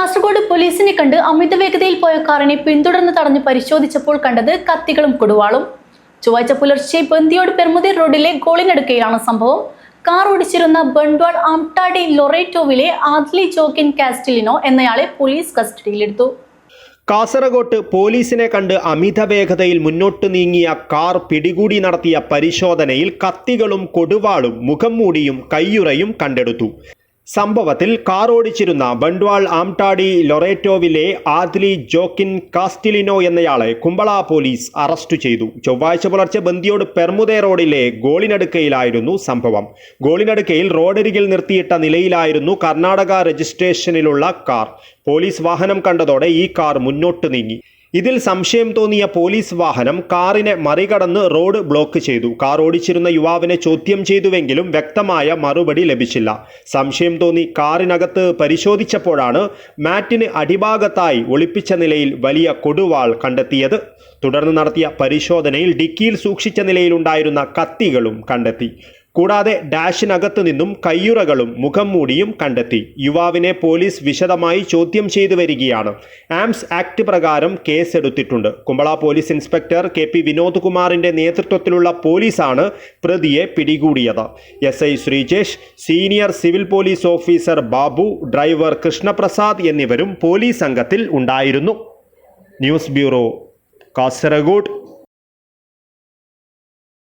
കാസർഗോഡ് പോലീസിനെ കണ്ട് അമിത വേഗതയിൽ പോയ കാറിനെ പിന്തുടർന്ന് തടഞ്ഞ് പരിശോധിച്ചപ്പോൾ കണ്ടത് കത്തികളും കൊടുവാളും. ചൊവ്വാഴ്ച പുലർച്ചെ ബന്ദിയോട് പെർമുദേർ റോഡിലെ ഗോളിനടുക്കയിലാണ് സംഭവം. കാർ ഓടിച്ചിരുന്ന ബണ്ട്വാൾ ആംടാടി ലൊറേറ്റോവിലെ ആദ്ലി ജോക്കിൻ കാസ്റ്റിലിനോ എന്നയാളെ പോലീസ് കസ്റ്റഡിയിലെടുത്തു. കാസർഗോഡ് പോലീസിനെ കണ്ട് അമിത വേഗതയിൽ മുന്നോട്ട് നീങ്ങിയ കാർ പിടികൂടി നടത്തിയ പരിശോധനയിൽ കത്തികളും കൊടുവാളും മുഖം മൂടിയും കയ്യുറയും കണ്ടെടുത്തു. സംഭവത്തിൽ കാർ ഓടിച്ചിരുന്ന ബണ്ട്വാൾ ആംടാടി ലൊറേറ്റോവിലെ ആദ്ലി ജോക്കിൻ കാസ്റ്റിലിനോ എന്നയാളെ കുമ്പള പോലീസ് അറസ്റ്റ് ചെയ്തു. ചൊവ്വാഴ്ച പുലർച്ചെ ബന്ദിയോട് പെർമുദേർ റോഡിലെ ഗോളിനടുക്കയിലായിരുന്നു സംഭവം. ഗോളിനടുക്കയിൽ റോഡരികിൽ നിർത്തിയിട്ട നിലയിലായിരുന്നു കർണാടക രജിസ്ട്രേഷനിലുള്ള കാർ. പോലീസ് വാഹനം കണ്ടതോടെ ഈ കാർ മുന്നോട്ട് നീങ്ങി. ഇതിൽ സംശയം തോന്നിയ പോലീസ് വാഹനം കാറിനെ മറികടന്ന് റോഡ് ബ്ലോക്ക് ചെയ്തു. കാർ ഓടിച്ചിരുന്ന യുവാവിനെ ചോദ്യം ചെയ്തുവെങ്കിലും വ്യക്തമായ മറുപടി ലഭിച്ചില്ല. സംശയം തോന്നി കാറിനകത്ത് പരിശോധിച്ചപ്പോഴാണ് മാറ്റിന് അടിഭാഗത്തായി ഒളിപ്പിച്ച നിലയിൽ വലിയ കൊടുവാൾ കണ്ടെത്തിയത്. തുടർന്ന് നടത്തിയ പരിശോധനയിൽ ഡിക്കിയിൽ സൂക്ഷിച്ച നിലയിലുണ്ടായിരുന്ന കത്തികളും കണ്ടെത്തി. കൂടാതെ ഡാഷിനകത്തു നിന്നും കയ്യുറകളും മുഖം മൂടിയും കണ്ടെത്തി. യുവാവിനെ പോലീസ് വിശദമായി ചോദ്യം ചെയ്തു വരികയാണ്. ആംസ് ആക്ട് പ്രകാരം കേസെടുത്തിട്ടുണ്ട്. Kumbala police inspector K P Vinod കുമാറിന്റെ നേതൃത്വത്തിലുള്ള പോലീസാണ് പ്രതിയെ പിടികൂടിയത്. SI Sreejesh, senior civil police officer Babu, driver Krishnaprasad എന്നിവരും പോലീസ് സംഘത്തിൽ ഉണ്ടായിരുന്നു. News bureau, Kasaragod.